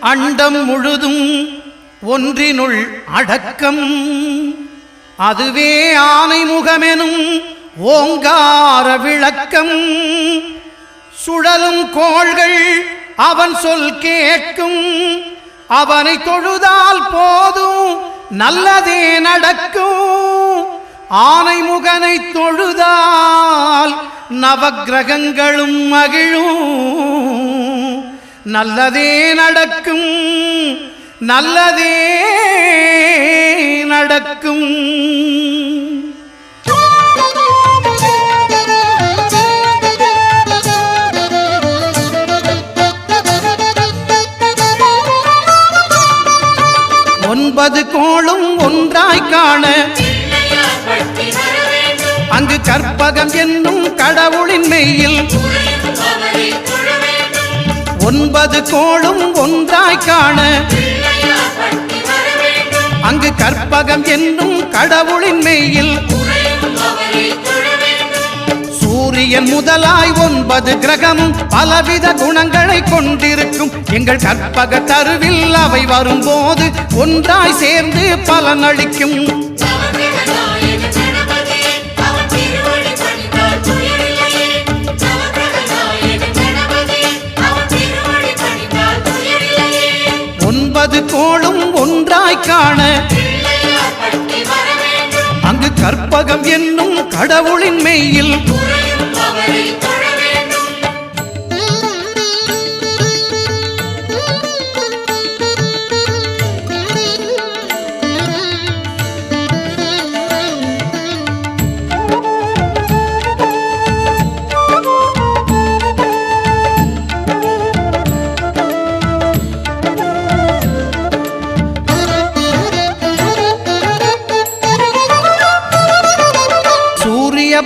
அண்டம் முழுதும் ஒன்றினுள் அடக்கம். அதுவே ஆனைமுகமெனும் ஓங்கார விளக்கம். சுழலும் கோள்கள் அவன் சொல் கேட்கும். அவனை தொழுதால் போதும் நல்லதே நடக்கும். ஆனைமுகனை தொழுதால் நவக்கிரகங்களும் மகிழும். நல்லதே நடக்கும், நல்லதே நடக்கும். ஒன்பது கோளும் ஒன்றாய் காண அங்கு கற்பகம் என்னும் கடவுளின் மெய்யில். ஒன்பது கோளும் ஒன்றாய் காண அங்கு கற்பகம் என்னும் கடவுளின் மெய்யில். சூரியன் முதலாய் 9 கிரகமும் பலவித குணங்களை கொண்டிருக்கும். எங்கள் கற்பக தருவில் அவை வரும்போது ஒன்றாய் சேர்ந்து பலனளிக்கும். ஒன்பது கோளும் ஒன்றாய் காண அங்கு கற்பகம் என்னும் கடவுளின் மெய்யில்.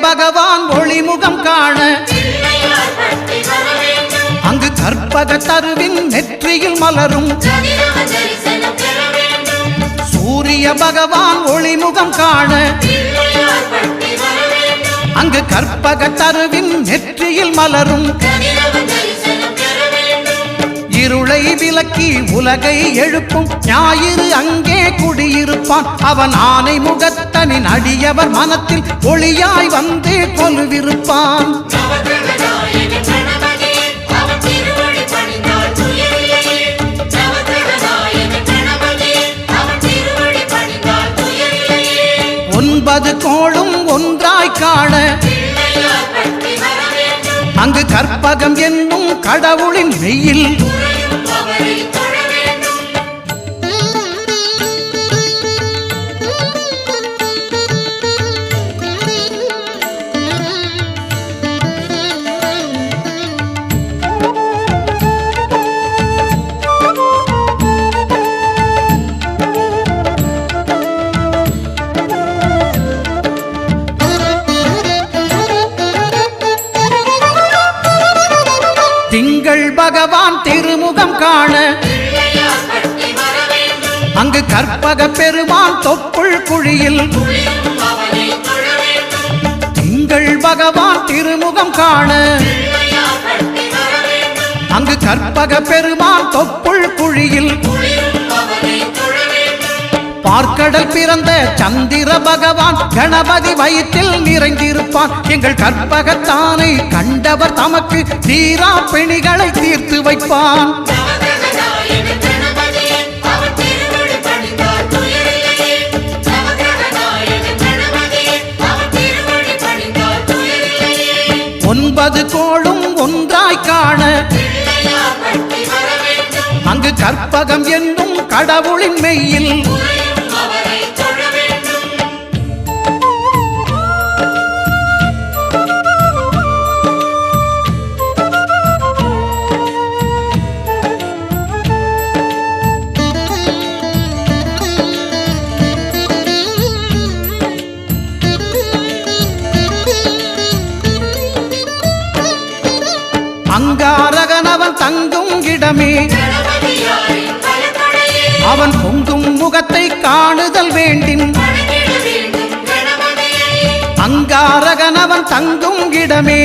பகவான் ஒளிமுகம் காண அங்கு கற்பக தருவின் நெற்றியில் மலரும். சூரிய பகவான் ஒளிமுகம் காண அங்கு கற்பக தருவின் நெற்றியில் மலரும். இருளை விலக்கி உலகை எழுப்பும் ஞாயிறு அங்கே குடியிருப்பான். அவன் ஆனை முகத்தனின் அடியவர் மனத்தில் ஒளியாய் வந்து கொலுவிருப்பான். ஒன்பது கோளும் ஒன்றாய் காண அங்கு கற்பகம் என்னும் கடவுளின் மெய்யில். திங்கள் பகவான் திருமுகம் காண அங்கு கற்பக பெருமான் தொப்புள் குழியில். திங்கள் பகவான் திருமுகம் காண அங்கு கற்பக பெருமான் தொப்புள் குழியில். பார்க்கடல் பிறந்த சந்திர பகவான் கணபதி வயிற்றில் நிறைந்திருப்பான். எங்கள் கற்பகத்தானை கண்டவர் தமக்கு தீரா பிணிகளை தீர்த்து வைப்பான். ஒன்பது கோளும் ஒன்றாய் காண அங்கு கற்பகம் என்னும் கடவுளின் மெய்யில். அங்காரகனவன் தங்கும் இடமே அவன் பொங்கும் முகத்தை காணுதல் வேண்டின். அங்காரகனவன் தங்கும் இடமே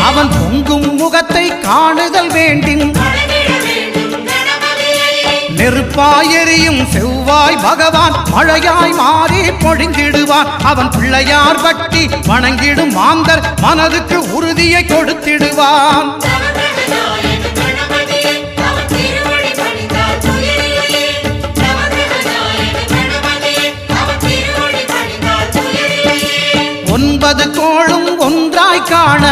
அவன் பொங்கும் முகத்தை காணுதல் வேண்டின். நெருப்பாய் எரியும் செவ்வாய் பகவான் மழையாய் மாறி பொழிந்திடுவான். அவன் பிள்ளையார் பக்தி வணங்கிடும் மாந்தர் மனதுக்கு உறுதியை கொடுத்திடுவான். ஒன்பது கோளும் ஒன்றாய் காண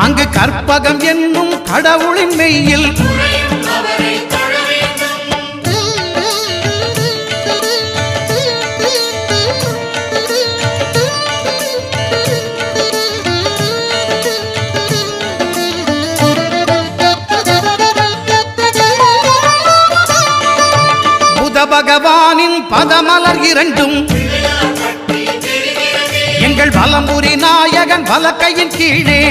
அங்கு கற்பகம் என்னும் கடவுளின் மெய்யில் புத பகவானின் பதமலர் இரண்டும் எங்கள் வலம்புரி நாயகன் வலக்கையின் கீழே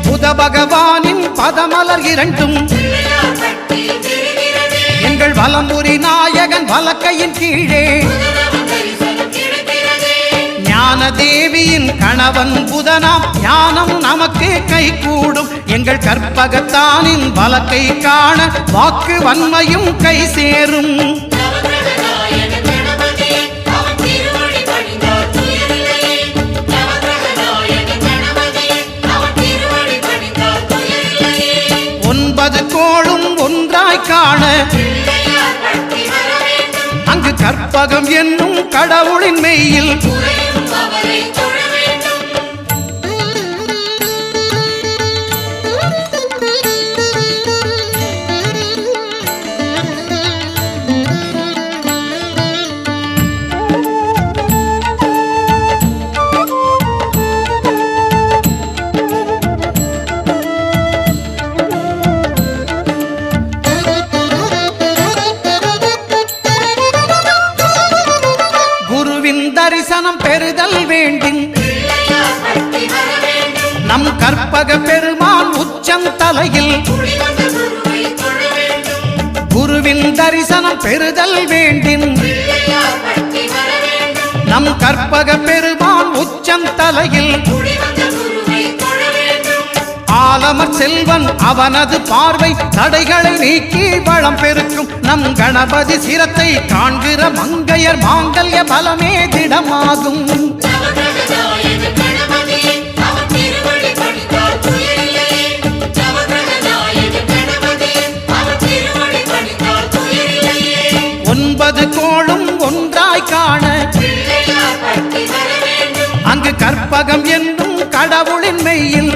புத பகவானின் பதமலர் இரண்டும் எங்கள் வலம்புரி நாயகன் வலக்கையின் கீழே ஞான தேவியின் கணவன் புதனாம் ஞானம் நமக்கு கை கூடும். எங்கள் கற்பகத்தானின் வலக்கை காண வாக்கு வன்மையும் கை சேரும். ஒன்பது கோளும் ஒன்றாய் காண அங்கு கற்பகம் என்னும் கடவுளின் மெய்யில் தரிசனம் பெறுதல் வேண்டின் நம் கற்பக பெருமான் உச்சம் தலையில் குருவின் தரிசனம் பெறுதல் வேண்டின் நம் கற்பக பெருமான் உச்சம் தலையில் ஆலமர் செல்வன் அவனது பார்வை தடைகளை நீக்கி வளம் பெருக்கும். நம் கணபதி சிரத்தை காண்கிற மங்கையர் மாங்கல்ய பலமே திடமாகும். ஒன்பது கோளும் ஒன்றாய் காண அங்கு கற்பகம் என்னும் கடவுளின் மெய்யில்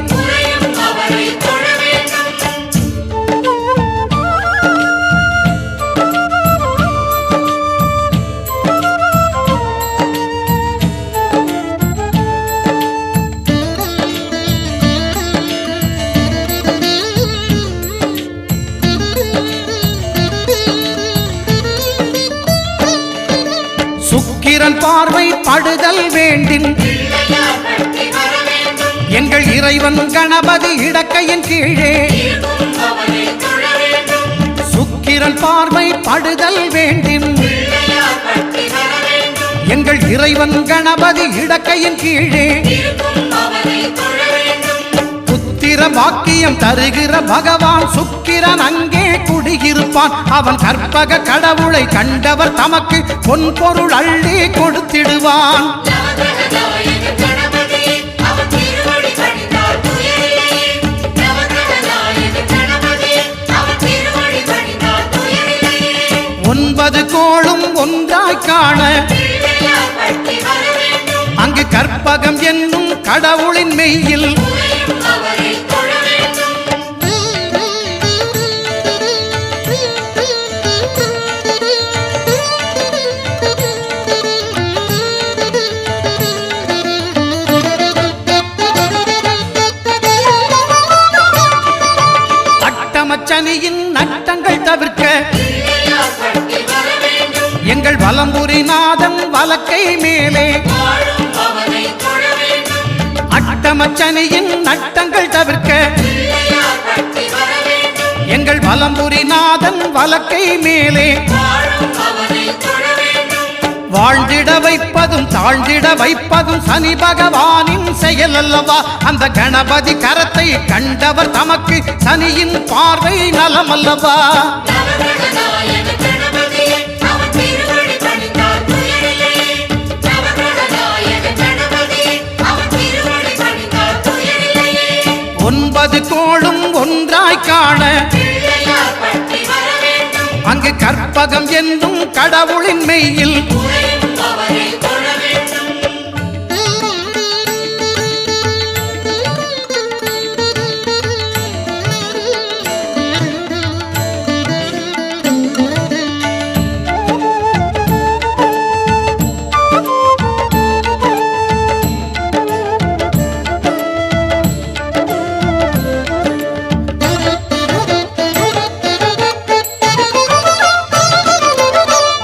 சுக்கிரன் பார்வை படுதல் வேண்டின் எங்கள் இறைவன் கணபதி இடக்கையின் கீழே சுக்கிரன் பார்வை படுதல் வேண்டின் எங்கள் இறைவன் கணபதி இடக்கையின் கீழே புத்திர பாக்கியம் தருகிற பகவான் சுக்கிரன் அங்கே குடியிருப்பான். அவன் கற்பக கடவுளை கண்டவர் தமக்கு பொன் பொருள் அள்ளி கொடுத்திடுவான். ஒன்பது கோளும் ஒன்றாய் காண அங்கு கற்பகம் என்னும் கடவுளின் மெய்யில் அட்டமச்சனியின் நட்டங்கள் தவிர்க்க எங்கள் வலம்புரி நாதன் வலக்கை மேலே அட்டமச்சனியின் நட்டங்கள் தவிர்க்க எங்கள் வலம்புரி நாதன் வலக்கை மேலே வாழ்ந்திட வைப்பதும் தாழ்ந்திட வைப்பதும் சனி பகவானின் செயல் அல்லவா? அந்த கணபதி கரத்தை கண்டவர் தமக்கு சனியின் பார்வை நலம் அல்லவா? ஒன்பது கோளும் ஒன்றாய் காண அங்கு கற்பகம் என்னும் கடவுளின் மெய்யில்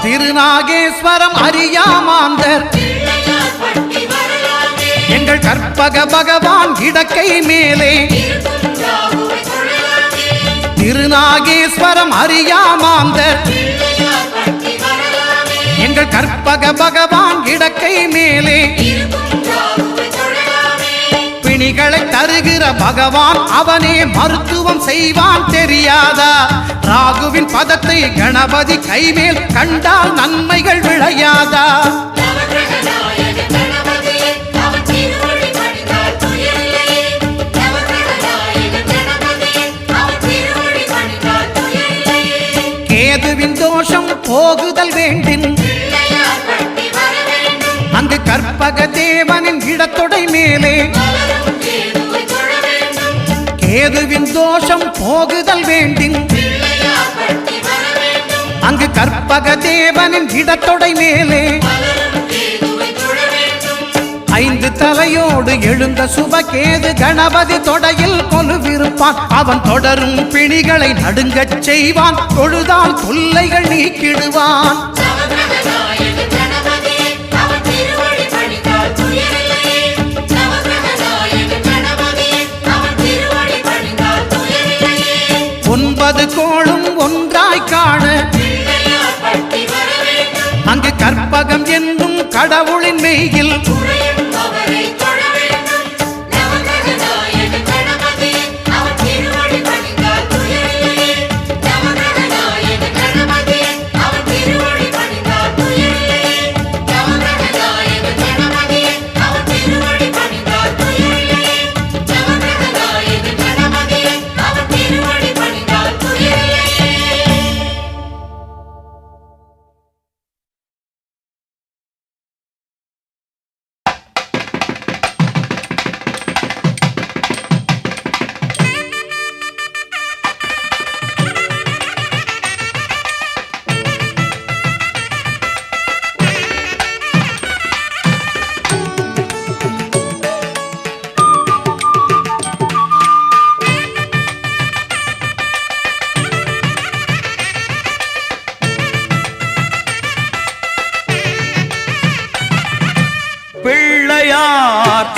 திருநாகேஸ்வரம் அறியாமாந்தர் எங்கள் கற்பக பகவான் இடக்கை மேலே திருநாகேஸ்வரம் அறியாமாந்தர் எங்கள் கற்பக பகவான் இடக்கை மேலே பிணிகளை தருகிற பகவான் அவனே மருத்துவம் செய்வான் தெரியாதா? ராகுவின் பதத்தை கணபதி கைமேல் கண்டால் நன்மைகள் விளையாதா? கேதுவின் தோஷம் போகுதல் வேண்டின் அங்கு கற்பக தேவனின் இடத்தொடை மேலே கேதுவின் தோஷம் போகுதல் வேண்டின் அங்கு கற்பக தேவனின் இடத்தொடை மேலே ஐந்து தலையோடு எழுந்த சுபகேது கணபதி தொடையில் கொலுவிருப்பான். அவன் தொடரும் பிணிகளை நடுங்கச் செய்வான். தொழுதால் தொல்லைகள் நீக்கிடுவான். ஒன்பது கோளும் ஒன்றாய் காண அங்கு கற்பகம் என்னும் கடவுளின் மெய்யில்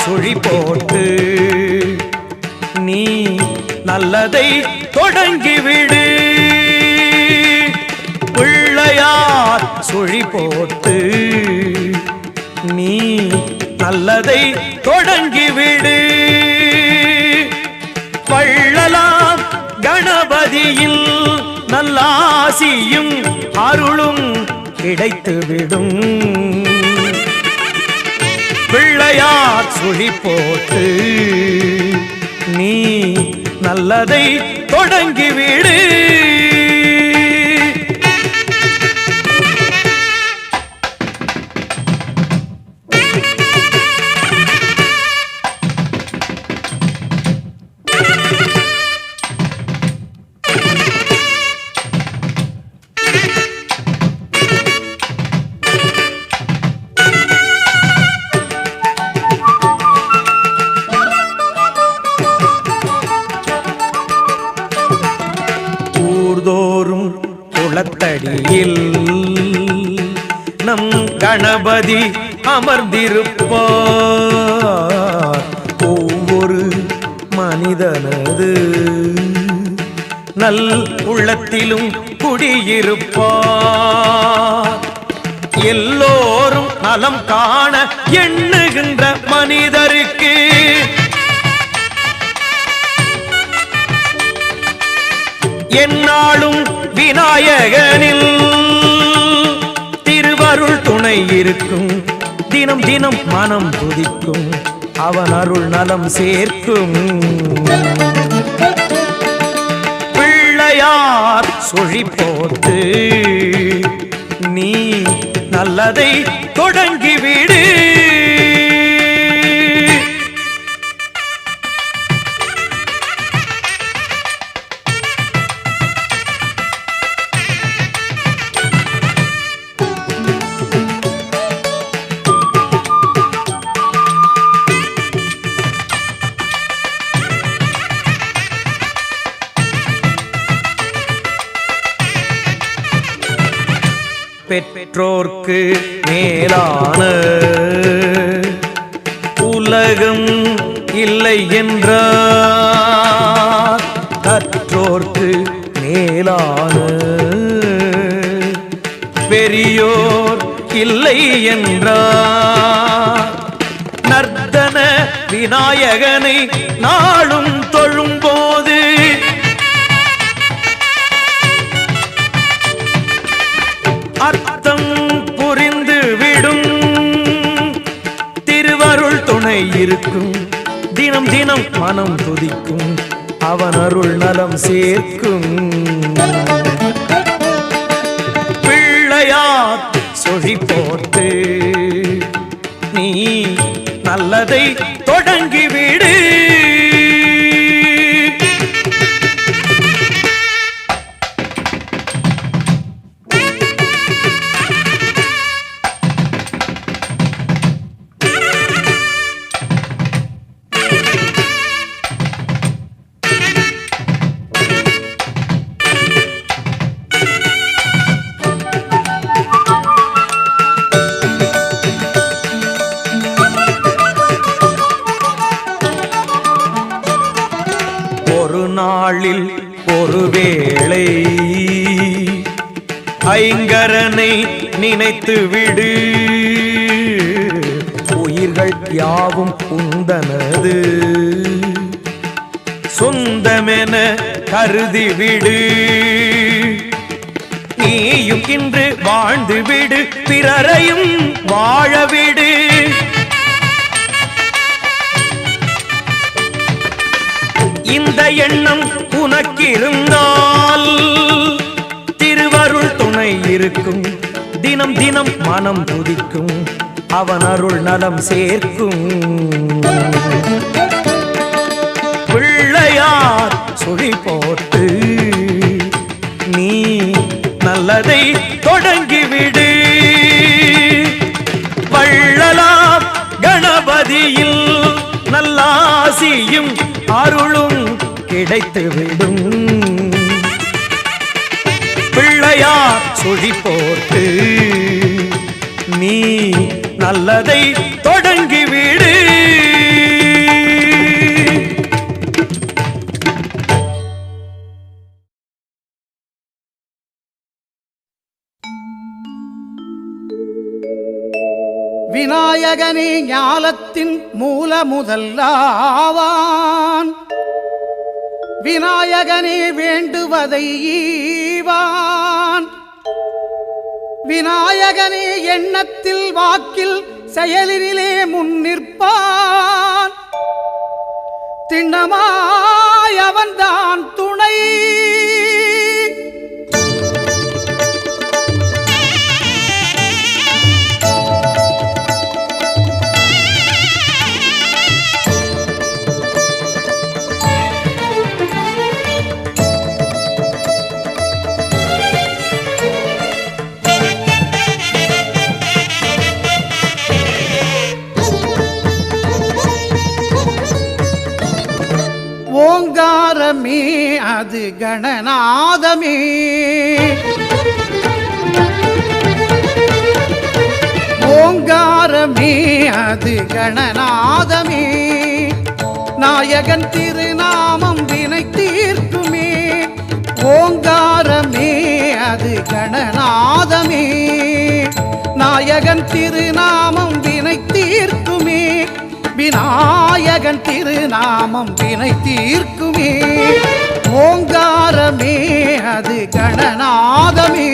சுழி போட்டு நீ நல்லதை தொடங்கிவிடு. பிள்ளையார் சுழி போட்டு நீ நல்லதை தொடங்கிவிடு. வள்ளலாம் கணபதியில் நல்லாசியும் அருளும் கிடைத்துவிடும். பிள்ளையார் சுழி போட்டு நீ நல்லதை தொடங்கிவிடு. குளத்தடியில் நம் கணபதி அமர்ந்திருப்பார். ஒவ்வொரு மனிதனது நல் உள்ளத்திலும் குடியிருப்பார். எல்லோரும் நலம் காண எண்ணுகின்ற மனிதருக்கு எந்நாளும் விநாயகனில் திருவருள் துணை இருக்கும். தினம் தினம் மனம் துதிக்கும், அவன் அருள் நலம் சேர்க்கும். பிள்ளையார் சுழி போட்டு நீ நல்லதை தொடங்கிவிடு. பெற்றோர்க்கு மேலான உலகம் இல்லை என்றார், கற்றோர்க்கு மேலான பெரியோர் இல்லை என்றார். நர்த்தன விநாயகனை நாளும் தொழும்போது அர்த்தம் புரிந்து விடும். திருவருள் துணை இருக்கும், தினம் தினம் மனம் துதிக்கும், அவன் அருள் நலம் சேர்க்கும். பிள்ளையார் சொழி போட்டு நீ நல்லதை தொடங்கிவிடு. நாளில் ஒருவேளை ஐங்கரனை நினைத்து விடு. உயிர்கள் யாவும் உந்தனது சொந்தமென கருதி விடு. நீயும் இன்று வாழ்ந்து விடு, பிறரையும் வாழவிடு. இந்த எண்ணம் உனக்கிருந்தால் திருவருள் துணை இருக்கும். தினம் தினம் மனம் துதிக்கும், அவன் அருள் நலம் சேர்க்கும். பிள்ளையார் சுழி போட்டு நீ நல்லதை தொடங்கிவிடு. வள்ளலார் கணபதியில் நல்லாசியும் அருளும் கிடைத்துவிடும். பிள்ளையார் சுழி போட்டு நீ நல்லதை தொடங்கிவிடு. விநாயகனே ஞாலத்தின் மூல முதல்லாவான், விநாயகனே வேண்டுவதை ஈவான். விநாயகனே எண்ணத்தில் வாக்கில் செயலினிலே முன்னிற்பான். திண்ணமாய் அவன்தான் துணை. ஓங்காரமே அது கணநாதமே, ஓங்காரமே அது கணநாதமே. நாயகன் திருநாமம் வினை தீர்க்குமே. ஓங்காரமே அது கணநாதமே, நாயகன் திருநாமம் வினை தீர்க்குமே, விநாயகன் திருநாமம் வினை தீர்க்குமே. ஓங்காரமே அது கணநாதமே.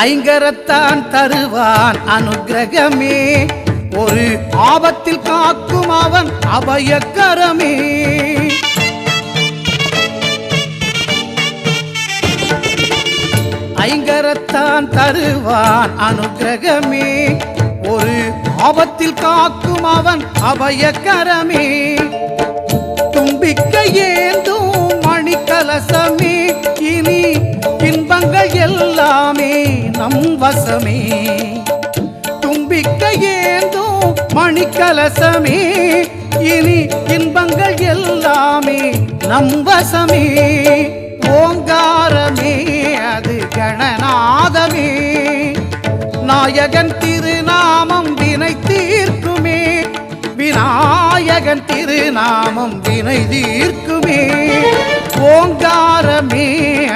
ஐங்கரத்தான் தருவான் அனுக்கிரகமே, ஒரு ஆபத்தில் காக்கும் அவன் அபயக்கரமே. ஐங்கரத்தான் தருவான் அனுக்கிரகமே, ஒரு ஆபத்தில் காக்கும் அவன் அபயக்கரமே. தும்பிக்கை ஏந்தும் மணிக்கலசமே, இனி இன்பங்கள் எல்லாமே நம் வசமே. தும்பிக்கை ஏந்தும் மணிக்கலசமே, இனி இன்பங்கள் எல்லாமே நம் வசமே. ஓங்காரமே அது கணநாதமே. நாயகன் திருநாமம் வினை தீர்க்குமே, விநாயகன் திருநாமம் வினை தீர்க்குமே. ஓங்காரமே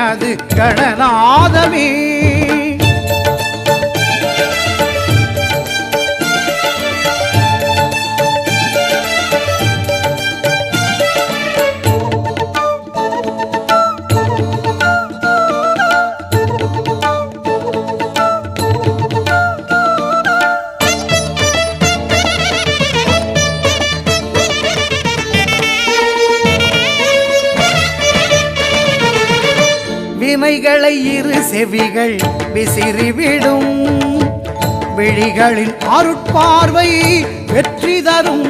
அது கணநாதமே. வினைகளை இரு செவிகள் விசிறிவிடும், விழிகளின் அருட்பார்வை வெற்றி தரும்.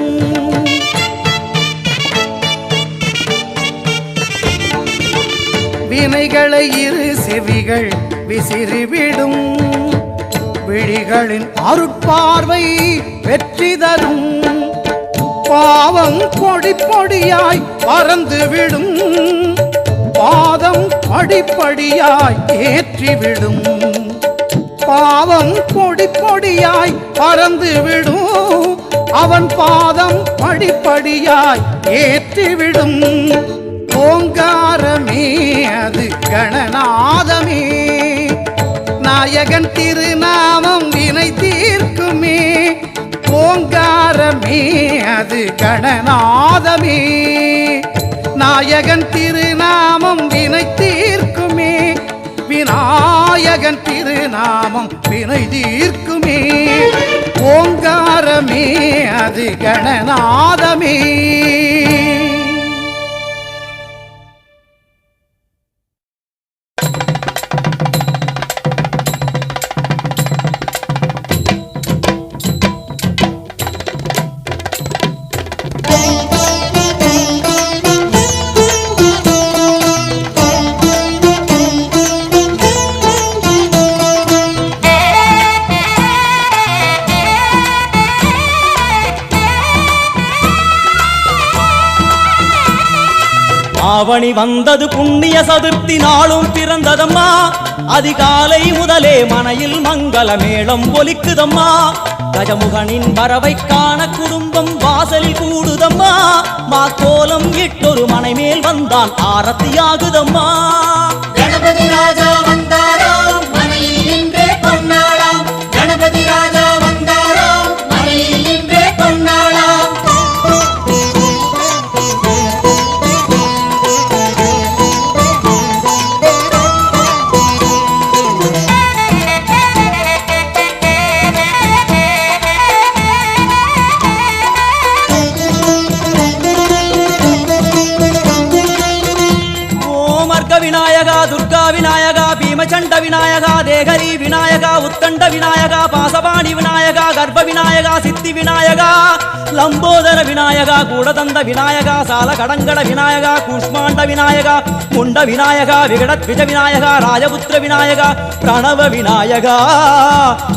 வினைகளை இரு செவிகள் விசிறிவிடும், விழிகளின் அருட்பார்வை வெற்றி தரும். பாவம் பொடி பொடியாய் பறந்துவிடும், பாதம் படிப்படியாய் ஏற்றிவிடும். பாவம் பொடி பொடியாய் பறந்துவிடும், அவன் பாதம் படிப்படியாய் ஏற்றிவிடும். ஓங்காரமே அது கணநாதமே. நாயகன் திருநாமம் வினை தீர்க்குமே, ஓங்காரமே அது கணநாதமே. நாயகன் திருநாமம் வினை தீர்க்குமே, விநாயகன் திருநாமம் வினை தீர்க்குமே. ஓங்காரமே அது கணநாதமே. ஆவணி வந்தது புண்ணிய சதுர்த்தி நாளும் பிறந்ததம்மா, அதிகாலை முதலே மனையில் மங்கள மேளம் ஒலிக்குதம்மா. கஜமுகனின் வரவை காண குடும்பம் வாசலில் கூடுதம்மா, மாக்கோலம் இட்டொரு மனை மேல் வந்தான் ஆரத்தியாகுதம்மா. கணபதி ராஜா வந்தாராம் மனையில் நின்றே கொண்டாடாம், கணபதி ராஜா வந்தாராம் மனையில் நின்றே கொண்டாடாம். விநாயகா துர்கா விநாயகா பீம பிரச்சண்ட விநாயகா தேகரி விநாயகா உத்தண்ட விநாயகா பாசபாணி விநாயகா கர்ப்ப விநாயகா சித்தி விநாயகா லம்போதர விநாயகா கூடதந்த விநாயகா சால கடங்கட விநாயகா கூஷ்மாண்ட விநாயகா முண்ட விநாயகா விகடத்விஜ விநாயகா ராஜபுத்திர விநாயகா பிரணவ விநாயகா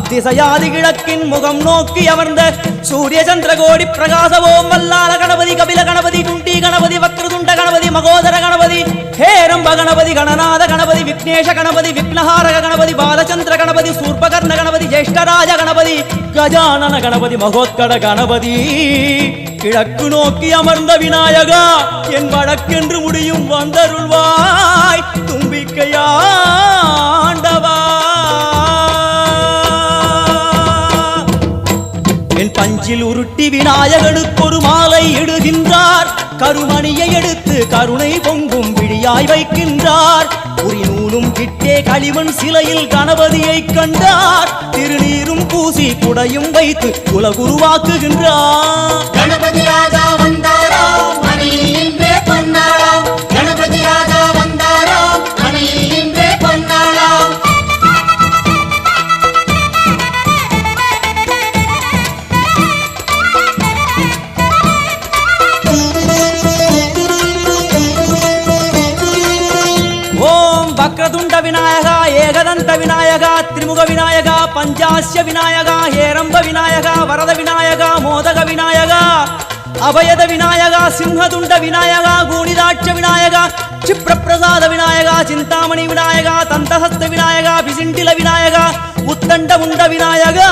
திசையாதி கிழக்கின் முகம் நோக்கி அமர்ந்த சூரிய சந்திரகோடி பிரகாசவோம் வல்லால கணபதி கபில கணபதி துண்டி கணபதி வக்ரதுண்ட கணபதி மகோதர கணபதி ஹேரம்ப கணபதி கணநாத கணபதி விக்னேஷ கணபதி விக்னஹாரக கணபதி பாலச்சந்திர கணபதி சூர்பகர்ண கணபதி ஜேஷ்டராஜ கணபதி கஜானன கணபதி மகோத்கட கணபதி கிழக்கு நோக்கி அமர்ந்த விநாயகா என் வழக்கென்று முடியும் வந்தருள்வாய் தும்பிக்கையாண்டவா என் பஞ்சில் உருட்டி விநாயகனுக்கு ஒரு மாலை இடுகின்றார் கருமணியை எடுத்து கருணை பொங்கும் விழியாய் வைக்கின்றார் உரி நூலும் கிட்டே களிமண் சிலையில் கணபதியை கண்டார் திருநீரும் பூசி குடையும் வைத்து உலகுருவாக்குகின்றார் கணபதி ராஜா வந்தாராம் மனையில் இன்றே பொன்னாளாம் கணபதி ராஜா வந்தாராம் மனையில் இன்றே பொன்னாளாம் ஓம் வக்ரதுண்ட விநாயகா ஏகதந்த விநாயகா திரிமுக விநாயகா பஞ்சாஸ்ய விநாயகா ஹேரம்ப விநாயகா வரத விநாயகா மோதக விநாயகா அபயத விநாயகா சிம்ஹதுண்ட விநாயகா கூணிதாட்ச விநாயகா க்ஷிப்ரபிரசாத விநாயகா சிந்தாமணி விநாயகா தந்தஹஸ்த விநாயகா பிசிண்டில விநாயகா உத்தண்ட உண்ட விநாயகா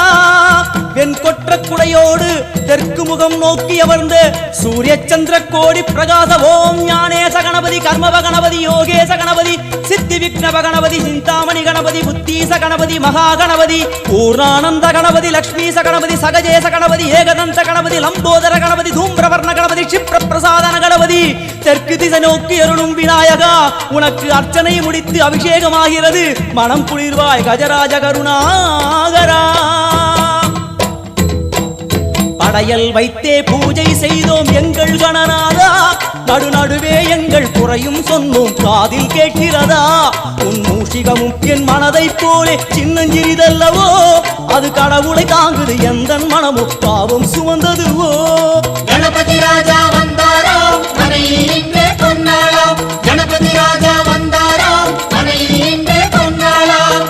வெண்கொற்ற குடையோடு தெற்கு முகம் நோக்கி அமர்ந்து சூரிய சந்திர கோடி பிரகாச ஓம் ஞானேச கணபதி கர்மவ கணபதி யோகேச கணபதி சித்தி விக்னவ கணபதி சிந்தாமணி கணபதி புத்தீச கணபதி மகா கணபதி பூர்ணானந்த கணபதி லக்ஷ்மீச கணபதி சகஜேச கணபதி ஏகதந்த கணபதி லம்போதர கணபதி தூம்பிரவர்ண கணபதி க்ஷிப்ர பிரசாதன கணபதி தெற்கு திசை நோக்கி அருளும் விநாயகா உனக்கு அர்ச்சனை முடித்து அபிஷேகமாகிறது மனம் குளிர்வாய் கஜராஜ கருணாகரா படையல் வைத்தே பூஜை செய்தோம் எங்கள் கணநாதா நடுநடுவே எங்கள் குறையும் சொன்னோம் காதில் கேட்கிறதா உன் மூஷிகமும் என் மனதை போலே சின்னஞ்சிறிதல்லவோ அது கடவுளை தாங்குது எந்த மனமும் பாவம் சுமந்ததுவோ கணபதி ராஜா வந்தாராம் மனையில் இன்றே பொன்னாளாம் கணபதி ராஜா வந்தாராம் மனையில் இன்றே பொன்னாளாம்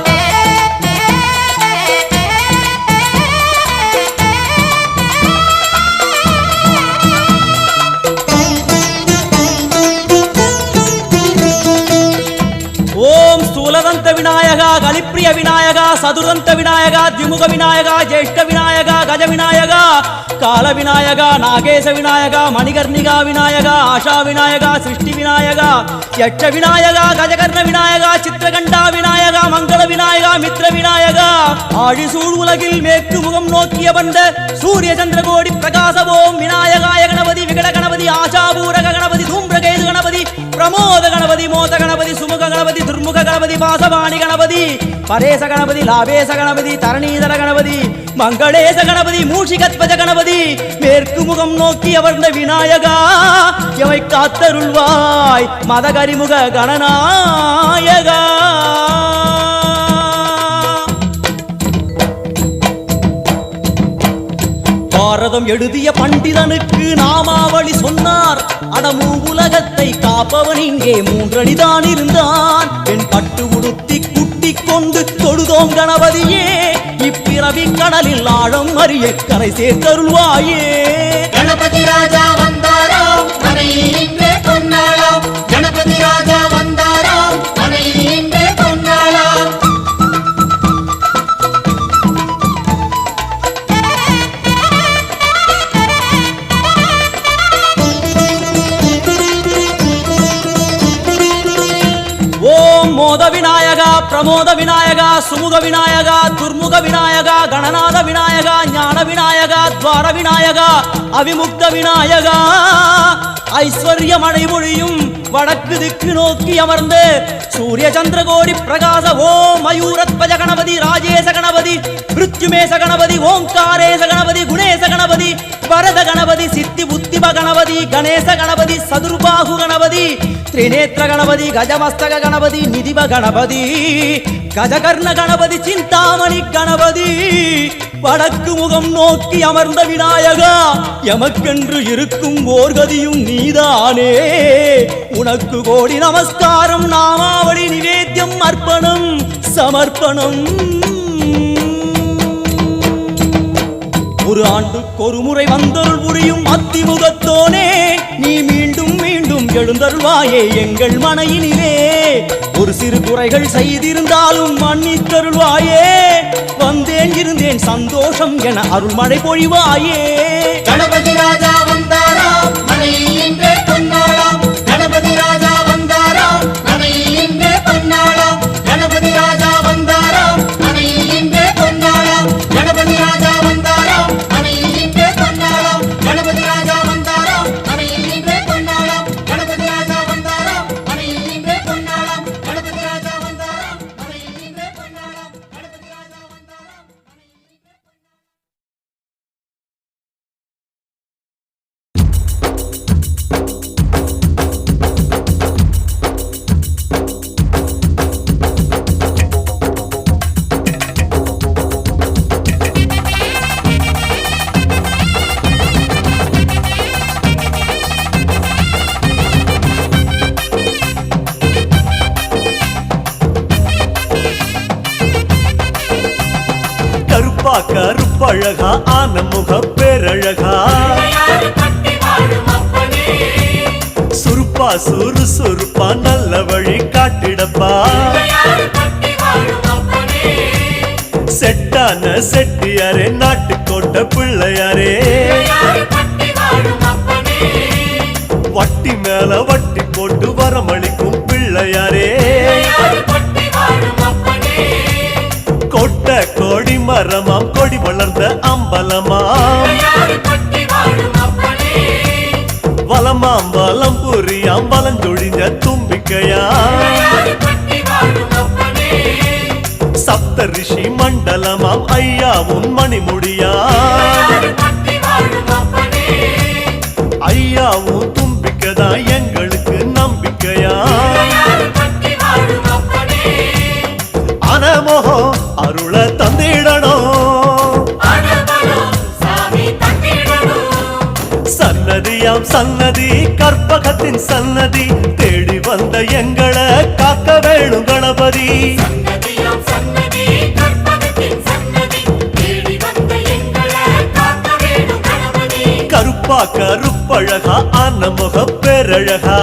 ஓம் ஸ்தூலதந்த விநாயகா கலிப்பிரிய விநாயகா சதுரந்த விநாயகா திமுக விநாயகா ஜேஷ்ட விநாயகா கஜ விநாயகா கால விநாயகா நாகேச விநாயகா மணிகர்ணிகா விநாயகா ஆஷா விநாயகா சிருஷ்டி விநாயகா யட்ச விநாயகா கஜகர்ண விநாயகா சித்திரகண்டா விநாயகா மங்கள விநாயகா மித்ர விநாயகா ஆழிசூழ் உலகில் மேற்கு முகம் நோக்கிய வந்த சூரிய சந்திரகோடி பிரகாசவோம் விநாயகாய கணபதி விகட கணபதி ஆஷாபூரக கணபதி தூம்பிரகேது கணபதி பிரமோத கணபதி மோத கணபதி சுமுக கணபதி துர்முக கணபதி பாசவாணி கணபதி பரேச கணபதி லாபேச கணபதி தரணீதர கணபதி மங்களேச கணபதி மூஷிகத்வஜ கணபதி மேற்கு முகம் நோக்கி அமர்ந்த விநாயகா எவை காத்தருள்வாய் மதகரிமுக கணநாயகா பாரதம் எழுதிய பண்டிதனுக்கு நாமாவளி சொன்னார் அடமூ உலகத்தை காப்பவன் இங்கே மூன்றடிதான் இருந்தான் என் பட்டு உடுத்தி குட்டிக் கொண்டு தொழுதோம் கணபதியே இப்பிறவி கடலில் ஆழம் அறிய கரை சேர்த்தருள்வாயே கணபதி ராஜா வந்தாராம் மனையில் இன்றே பொன்னாளாம் கணபதி ராஜா வந்தாராம் மனையில் இன்றே பொன்னாளாம் ஓம் மோத விநாயகா பிரமோத விநாயகா சுமுக விநாயகா துர்முக விநாயகா கணநாத விநாயகா ஞான விநாயகா துவார விநாயகா அவிமுக்த விநாயகா ஐஸ்வர்ய மழைமொழியும் வடக்கு திக்கு நோக்கி அமர்ந்து சூரிய சந்திரகோடி பிரகாச ஓம் மயூரத்வஜ கணபதி ராஜேச கணபதி மிருத்யுமேச கணபதி ஓங்காரேச கணபதி குணேச கணபதி வரத கணபதி சித்தி புத்திப கணபதி கணபதி கணேச கணபதி சதுர்பாகு கணபதி திரிநேத்திர கணபதி கஜமஸ்தக கணபதி நிதிப கணபதி கஜகர்ண கணபதி சிந்தாமணி கணபதி வடக்கு முகம் நோக்கி அமர்ந்த விநாயகா எமக்கென்று இருக்கும் ஓர்கதியும் நீதானே உனக்கு கோடி நமஸ்காரம் நாமாவளி நிவேத்தியம் அர்ப்பணம் சமர்ப்பணம் ஒரு ஆண்டுக்கு ஒரு முறை வந்தருள் புரியும் அத்திமுகத்தோனே நீ மீண்டும் மீண்டும் எழுந்தருள்வாயே எங்கள் மனையினிலே ஒரு சிறு குறைகள் செய்திருந்தாலும் மன்னித்தருள்வாயே வந்தேன் இருந்தேன் சந்தோஷம் என அருள்மழை பொழிவாயே கணபதி ராஜா வந்தாராம் மனையில் இன்றே பொன்னாளாம் கணபதி ராஜா வந்தாராம் மனையில் இன்றே பொன்னாளாம் கணபதி ராஜா வந்தாராம் மனையில் இன்றே பொன்னாளாம் கணபதி ராஜா வந்தாராம் மனையில் இன்றே பொன்னாளாம் கணபதி ராஜா வந்தாராம் மனையில் இன்றே பொன்னாளாம் கணபதி ராஜா வந்தாராம் மனையில் இன்றே பொன்னாளாம் கணபதி ராஜா வந்தாராம் மனையில் இன்றே பொன்னாளாம் கணபதி ராஜா வந்தாராம் கருப்பா கருப்பழகா ஆன முக பேரழகா சுருப்பா சுறுசுறுப்பா நல்ல வழி காட்டிடப்பா செட்டான செட்டியாரே நாட்டுக்கோட்டை பிள்ளையாரே வட்டி மேல வட்டி போட்டு வரமளிக்கும் பிள்ளையாரே கொட்ட கோடி மரமாம் கொடி வளர்ந்த அம்பலமாம் வலமாம் வலம் புரியாம் வலஞ்சொழிஞ்ச தும்பிக்கையா சப்த ரிஷி மண்டலமாம் ஐயாவும் மணிமுடியா ஐயாவும் தும்பிக்கைதா எங்களுக்கு நம்பிக்கையா அனமோகோ அருள தந்திடணும் சன்னதியாம் சன்னதி கற்பகத்தின் சன்னதி தேடி வந்த எங்களை காக்க வேணும் கணபதி கருப்பா கருப்பழகா ஆன முக பேரழகா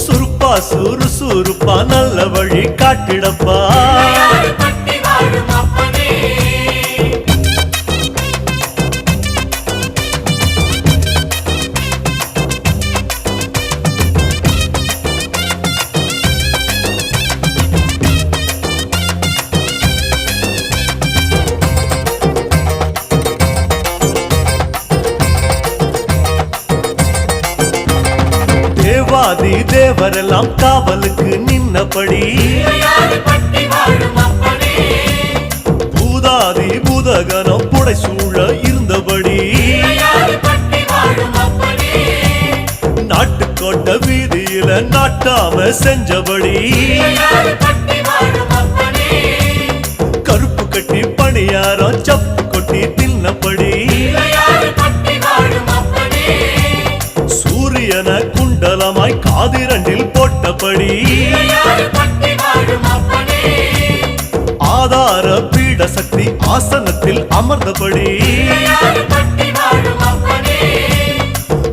சுருப்பா சுறுசுறுப்பா நல்ல வழி காட்டிடப்பா தேவாதி தேவரெல்லாம் காவலுக்கு நின்னபடி பூதாதி பூதகனம் புடைசூழ இருந்தபடி நாட்டுக்கோட்டை வீதியில நாட்டாம செஞ்சபடி கருப்பு கட்டி பணியாரம் சப்பு கொட்டி தின்னபடி சூரியன குண்டலமாய் காதிரண்டில் போட்டபடி ஆதார பீட சக்தி ஆசனத்தில் அமர்ந்தபடி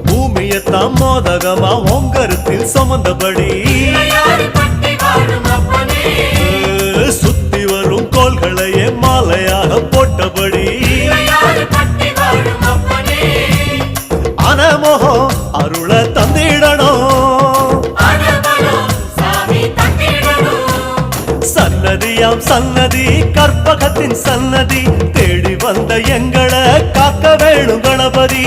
பூமியத்தாம் மோதகமா ஓங்கரத்தில் சுமந்தபடி சுத்தி வரும் கோள்களையே மாலையாக போட்டபடி அனமோகோ அருள தந்திடணும் சன்னதியாம் சன்னதி கற்பகத்தின் சன்னதி தேடி வந்த எங்களை காக்க வேணும் கணபதி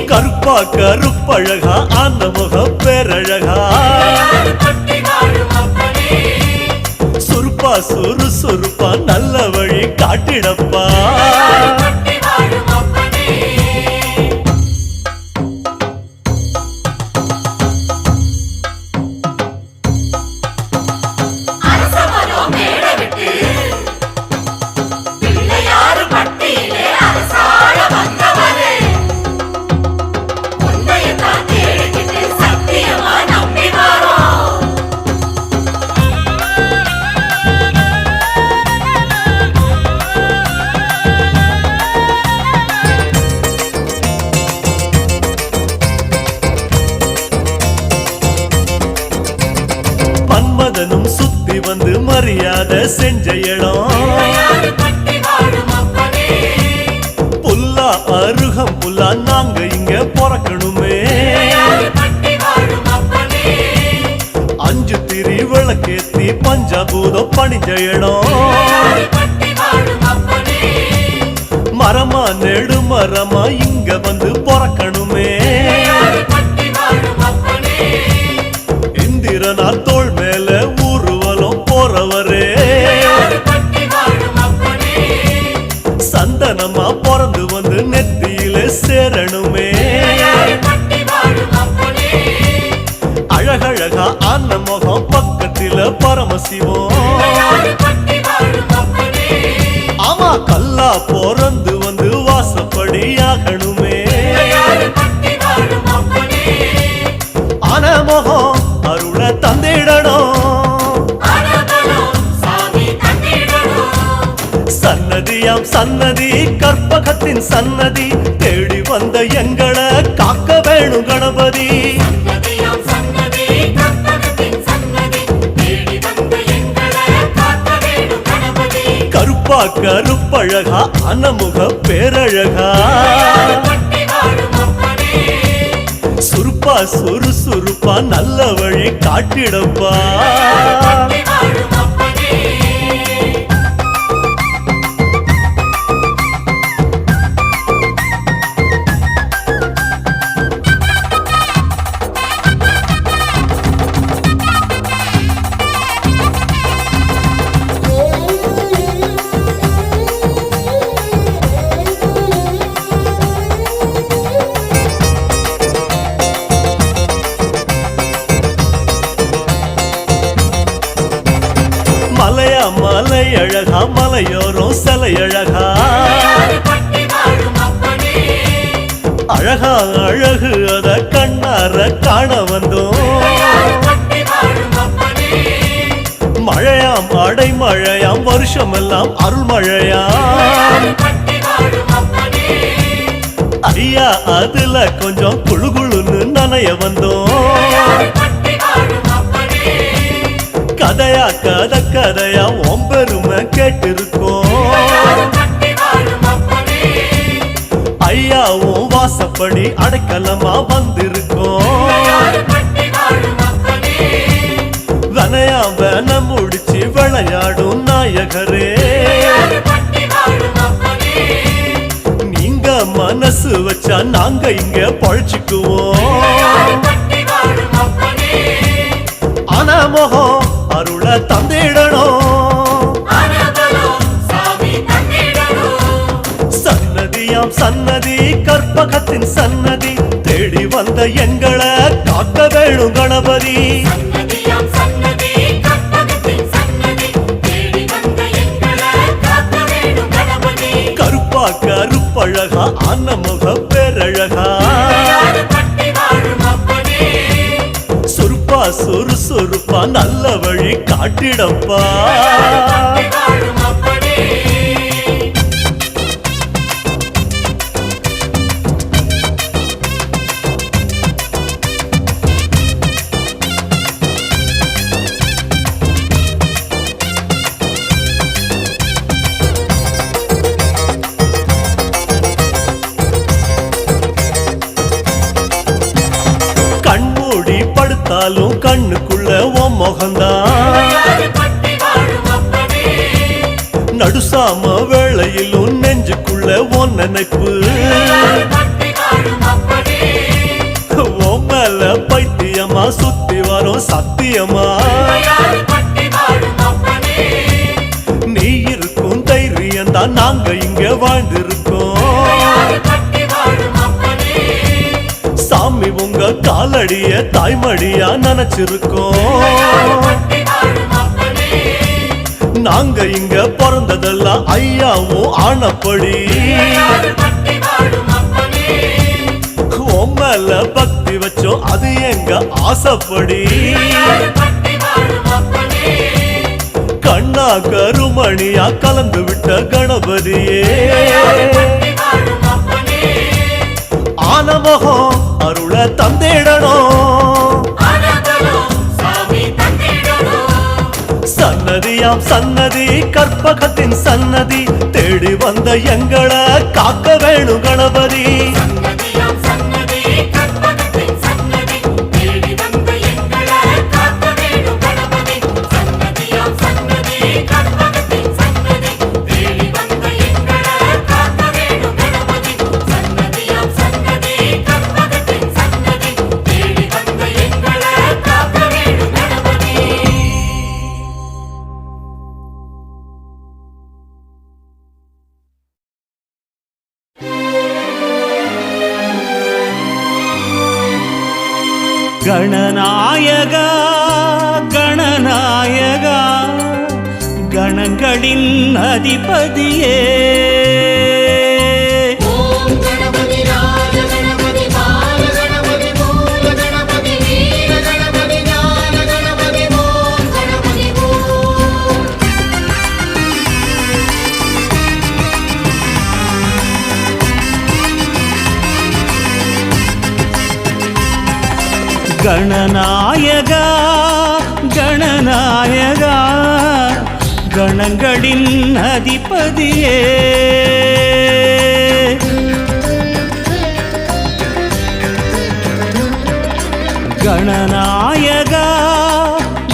கருப்பா கருப்பழகா ஆன முக பேரழகா சுறுசுறுப்பா நல்ல வழி காட்டிடப்பா மன்மதனும் சுத்தி வந்து மரியாதை செஞ்ச இடம் புல்லா அருகம் புல்லா நாங்க இங்க பிறக்கணுமே அஞ்சு திரி விளக்கேத்தி பஞ்சாபூதம் பணிஞ்ச இடம் மரமா நெடு மரமா இங்க வந்து பிறக்கணுமே இந்திரனார் தோள் மேல ஊர்வலம் போறவரே சந்தனமா பிறந்து வந்து நெத்தியில சேரணுமே அழகழகா ஆன முகம் பக்கத்தில பரமசிவம் ஆமா கல்லா பிறந்து வந்து வாசப்படி ஆகணுமே ஆன முகம் அருள தந்திடணும் சன்னதியாம் சன்னதி கற்பகத்தின் சன்னதி தேடி வந்த எங்களை காக்க வேணும் கணபதி கருப்பா கருப்பழகா அனமுக பேரழகா சுருப்பா சுறுசுறுப்பா நல்ல வழி காட்டிடப்பா மலை அழகா மலையோரம் சிலை அழகா அழகா அழகு அத கண்ணார காண வந்தோம் மழையாம் அடைமழையாம் வருஷமெல்லாம் அருள் மழையாம் ஐயா அதுல கொஞ்சம் குழு குழுன்னு நனைய வந்தோம் கதையா கதையா ஒம்பெருமை கேட்டிருக்கோம் ஐயாவும் வாசப்படி அடைக்கலமா வந்திருக்கோம் வனையா வேன முடிச்சு விளையாடும் நாயகரே நீங்க மனசு வச்சா நாங்க இங்க பழிச்சுக்குவோம் ஆனா முகம் அருள தந்திடணும் சன்னதியாம் சன்னதி கற்பகத்தின் சன்னதி தேடி வந்த எங்களை காக்க வேணும் கணபதி கருப்பா கருப்பழகா அன்னமுக பேரழகா சுருப்பா சுறுசுறுப்பா நல்ல வழி காட்டிடப்பா கண்மூடி படுத்தாலும் கண்ணுக்குள்ள உன் முகந்தான் நடுசாம வேளையிலும் நெஞ்சுக்குள்ள உன் நினைப்பு உன் மேல பைத்தியமா சுத்தி வரும் சத்தியமா நாங்க இங்க வாழ்ந்திருக்கோம். சாமி உங்க காலடிய தாய்மடியா நினைச்சிருக்கோம். நாங்க இங்க பிறந்ததெல்லாம் ஐயாவும் ஆனப்படி. உம்மல பக்தி வச்சோம் அது எங்க ஆசைப்படி. கண்ணா கருமணியா கலந்து விட்ட கணபதியே, ஆனமகம் அருள தந்திடணும். சன்னதியாம் சன்னதி கற்பகத்தின் சன்னதி தேடி வந்த எங்களை காக்க வேணும் கணபதி. கணநாயகா கணநாயகா கணங்களின் அதிபதியே, ஓம் கணபதி ராஜ கணபதி பால கணபதி மூல கணபதி வீர கணபதி ஞான கணபதி ஓம் கணபதி ஓம். கணநாயகா கணநாயகா கணங்களின் அதிபதியே, கணநாயகா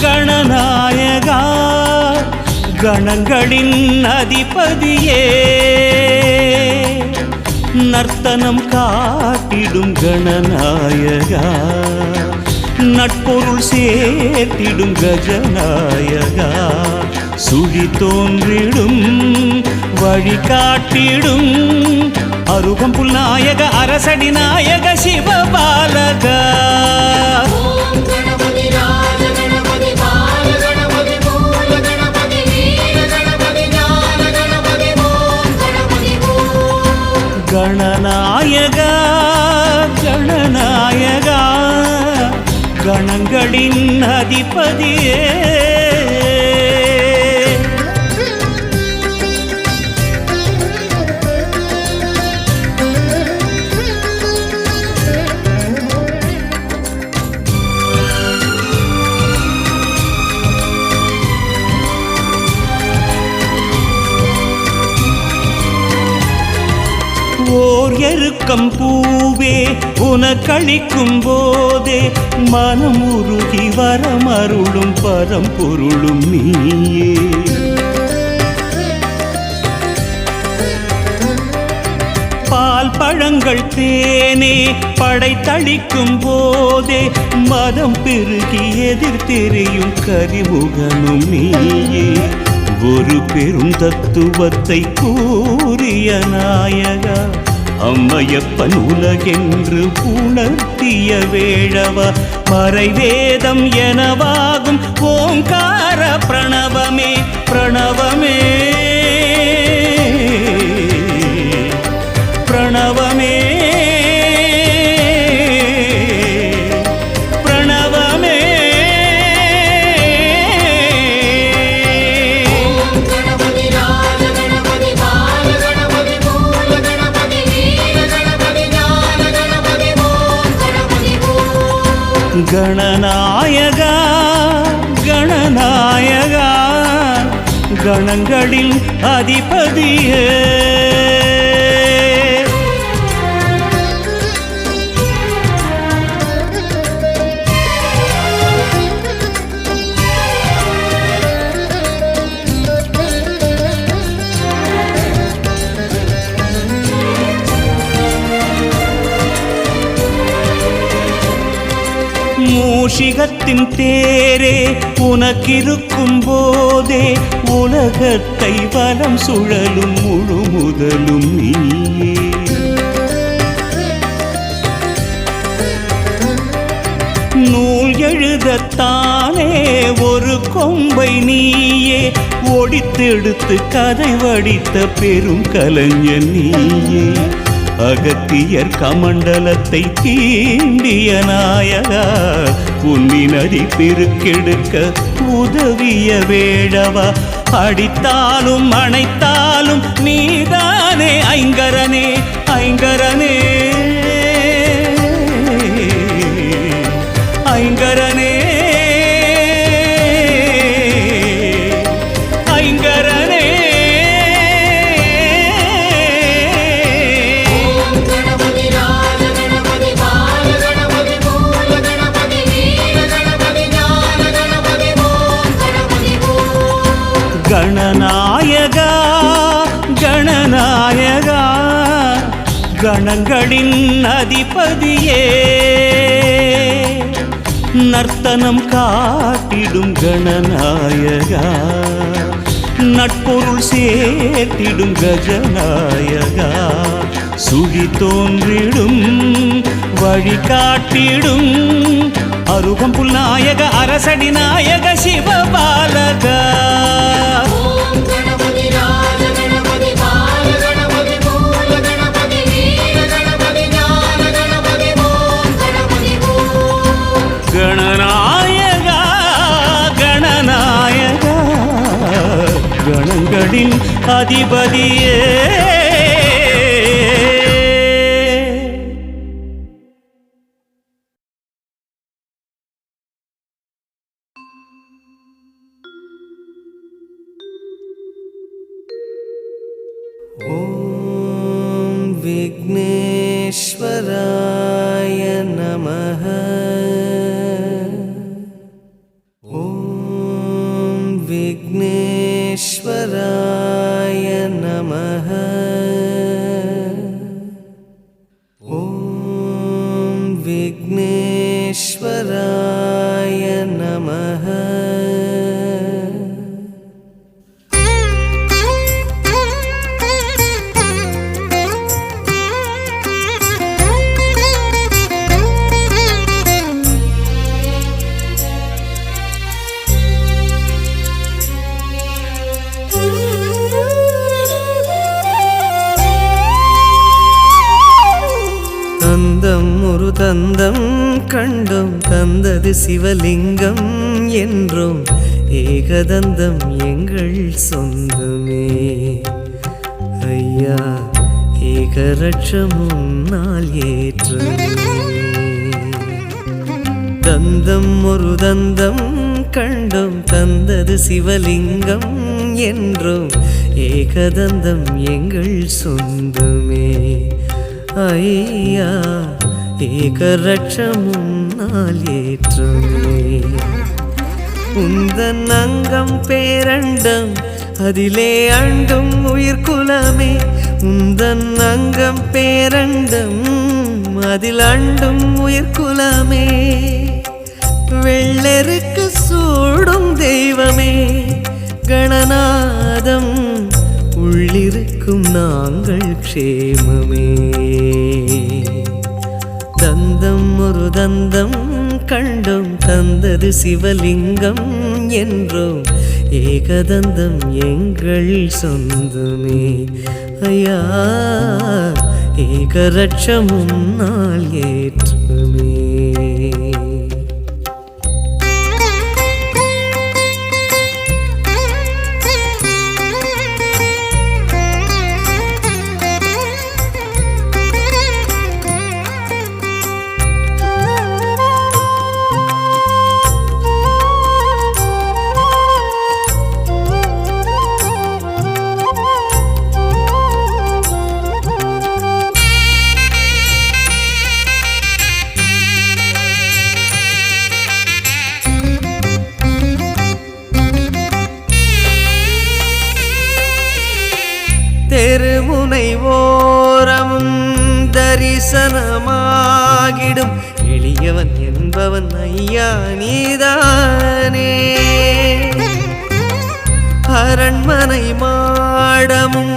கணநாயகா கணங்களின் அதிபதியே, நர்த்தனம் காட்டிடும் கணநாயகா, நட்பொருள் சேர்த்திடும் கஜநாயகா, சுழி தோன்றிடும் வழி காட்டிடும் அருகம்புல் நாயக அரசடி நாயக சிவபாலகா. ஓம் கணபதி ராஜ கணபதி பால கணபதி மூல கணபதி வீர கணபதி ஞான கணபதி ஓம் கணபதி ஓம். கணநாயகா கணநாயகா கணங்களின் அதிபதியே, ஓர் எருக்கம் பூவே உனக்களிக்கும் போதே மனம் உருகி வரமருளும் பரம்பொருளும் நீயே. பால் பழங்கள் தேனே படைத்தளிக்கும் போதே மதம் பெருகி எதிர்த்தெறியும் கரிமுகனும் நீயே. ஒரு பெரும் தத்துவத்தை கூறிய நாயகா, அம்மையப்பன் உலகென்று உணர்த்திய வேழவா, மறைவேதம் எனவாகும் ஓங்கார பிரணவமே பிரணவமே பிரணவமே பிரணவமே. ஓம் கணபதி ராஜ கணபதி பால கணபதி மூல கணபதி வீர கணபதி ஞான கணபதி ஓம் கணபதி ஓம். கணநாயகா கணநாயகா கணங்களின் அதிபதியே, மூஷிகத்தின் தேரே உனக்கிருக்கும் போதே உலகத்தை வலம் சுழலும் முழு முதலும் நீயே. நூல் எழுதத்தானே ஒரு கொம்பை நீயே ஒடித்தெடுத்து கதை வடித்த பெரும் கலைஞன் நீயே. அகத்தியர் கமண்டலத்தை தீண்டிய நாயகா உன்னி நதி பெருக்கெடுக்க உதவிய வேழவா. அடித்தாலும் அணைத்தாலும் நீதானே ஐங்கரனே ஐங்கரனே ஐங்கரனே ஐங்கரனே. ஓம் கணபதி ராஜ கணபதி பால கணபதி மூல கணபதி வீர கணபதி ஞான கணபதி ஓம் கணபதி ஓம். கணநாயகா கணநாயகா கணங்களின் அதிபதியே நர்த்தனம் காட்டிடும் கணநாயகா நட்பொருள் சேர்த்திடும் கஜநாயகா சுழி தோன்றிடும் வழி காட்டிடும் அருகம்புல் நாயக அரசடி நாயக சிவபாலகா. ஓம் கணபதி ராஜ கணபதி பால கணபதி மூல கணபதி வீர கணபதி ஞான கணபதி ஓம் கணபதி ஓம். கணநாயகா கணநாயகா கணங்களின் அதிபதியே. ॐ विघ्नेश्वराय नमः। ॐ विघ्नेश्वराय नमः। ॐ विघ्नेश्वराय नमः। தந்தம் ஒரு தந்தம் கண்டோம் தந்தது சிவலிங்கம் என்றோம் ஏகதந்தம் எங்கள் சொந்தமே ஐயா ஏகரட்சம் உன்னால் ஏற்றமே. தந்தம் ஒரு தந்தம் கண்டோம் தந்தது சிவலிங்கம் என்றோம் ஏகதந்தம் எங்கள் சொந்தமே ஐயா ஏகரட்சம் உன்னால் ஏற்றமே. உந்தன் அங்கம் பேரண்டம் அதிலே அண்டும் உயிர்குலமே. உந்தன் அங்கம் பேரண்டம் அதில் அண்டும் உயிர்குலமே. வெள்ளெருக்கு சூடும் தெய்வமே கணநாதம் உள்ளிருக்கும் நாங்கள் க்ஷேமமே. தந்தம் ஒரு தந்தம் கண்டோம் தந்தது சிவலிங்கம் என்றோம் ஏகதந்தம் எங்கள் சொந்தமே ஐயா ஏகரட்சம் உன்னால் ஏற்றமே. தெருமுனை ஓரமும் தரிசனமாகிடும் எளியவன் என்பவன் ஐயா நீதானே. அரண்மனை மாடமும்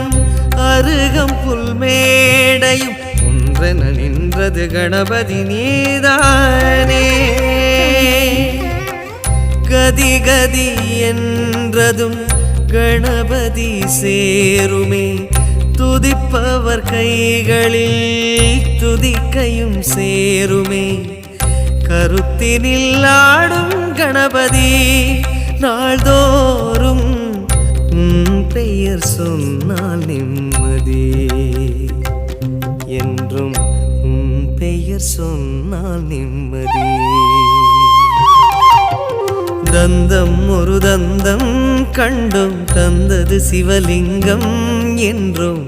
அருகம் புல்மேடையும் ஒன்றென நின்றது கணபதி நீதானே. கதி கதி என்றதும் கணபதி சேருமே, துதிப்பவர் கைகளில் துதிக்கையும் சேருமே. கருத்தினில் ஆடும் கணபதி நாள்தோறும் பெயர் சொன்னால் நிம்மதி, என்றும் பெயர் சொன்னால் நிம்மதி. தந்தம் ஒரு தந்தம் கண்டும் தந்தது சிவலிங்கம் என்றும்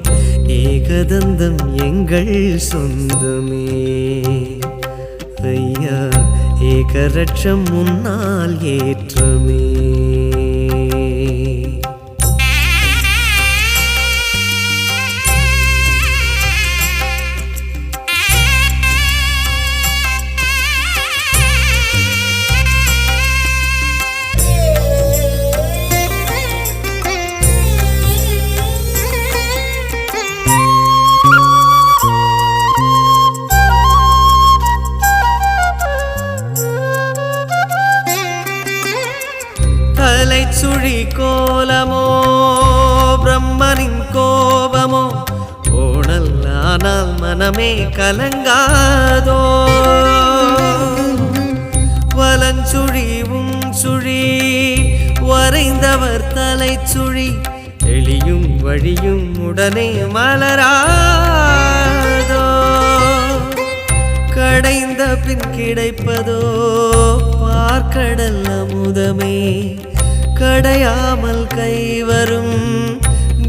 ஏகதந்தம் எங்கள் சொந்தமே. ஐயா ஏகரட்சம் முன்னால் ஏற்றமே. சுழி கோலமோ பிரம்மனின் கோபமோ கோணல் ஆனால் மனமே கலங்காதோ. வலஞ்சுழிவும் சுழி வரைந்தவர் தலை சுழி எளியும் வழியும் உடனே மலராதோ. கடைந்த பின் கிடைப்பதோ பார்க்கடல் அமுதமே, கடையாமல் கைவரும்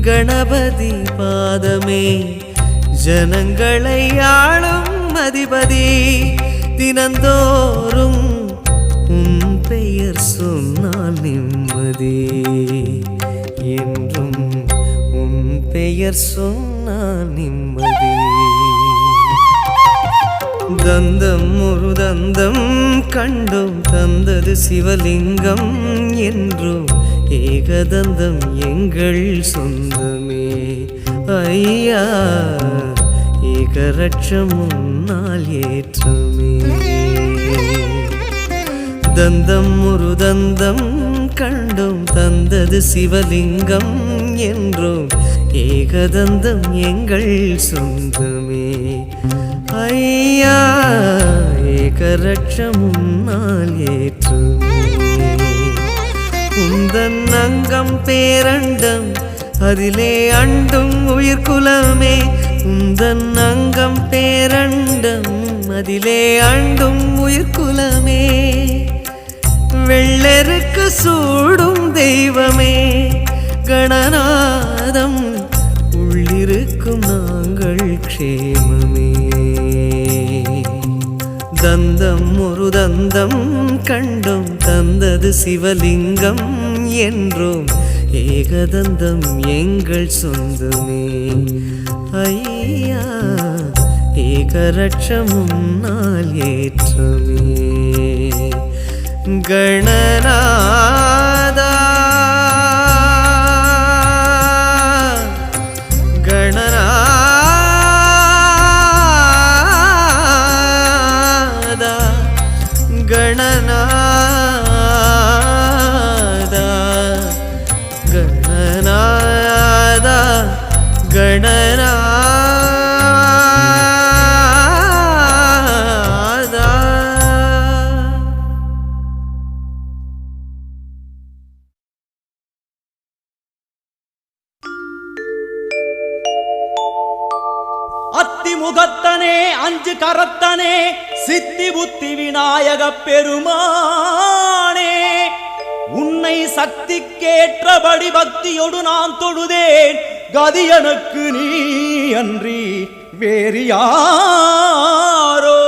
கணபதி பாதமே. ஜனங்களை ஆளும் அதிபதி தினந்தோறும் பெயர் சொன்னால் நிம்மதி, என்றும் பெயர் சொன்னால் நிம்மதி. தந்தம் ஒரு தந்தம் கண்டும் தந்தது சிவலிங்கம் என்றும் ஏகதந்தம் எங்கள் சொந்தமே. ஐயா ஏகரட்சம் முன்னால் ஏற்றமே. தந்தம் ஒரு தந்தம் கண்டும் தந்தது சிவலிங்கம் என்றும் ஏகதந்தம் எங்கள் சொந்தமே. ஐயா ஏகரட்சம் முன்னால் ஏற்றுமே. உந்தன் அங்கம் பேரண்டம் அதிலே அண்டும் உயிர்குலமே. உந்தன் அங்கம் பேரண்டம் அதிலே அண்டும் உயிர்குலமே. வெள்ளெருக்கு சூடும் தெய்வமே கணநாதம் உள்ளிருக்கும் நாங்கள் க்ஷேமமே. தந்தம் ஒரு தந்தம் கண்டும் தந்தது சிவலிங்கம் என்றும் ஏகதந்தம் எங்கள் சொந்தமே. ஐயா ஏகரட்சம் முன்னால் ஏற்றமே. கணநாதா கணநாதா கணநாதா கணநாதா கணநாதா. அத்திமுகத்தனே அஞ்சு கரத்தனே சித்தி புத்தி விநாயக பெருமானே, உன்னை சக்திக்கேற்றபடி பக்தியோடு நான் தொழுதேன். கதி எனக்கு நீ அன்றி வேறு யாரோ.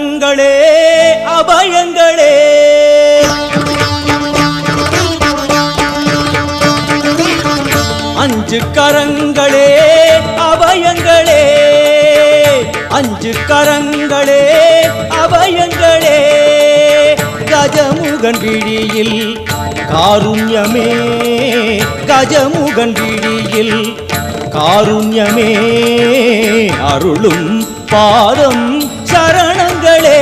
கரங்களே அபயங்களே அஞ்சு கரங்களே அபயங்களே அஞ்சு கரங்களே அபயங்களே கஜமுகன் விழியில் காருண்யமே கஜமுகன் விழியில் காருண்யமே அருளும் பாதம் சரணங்களே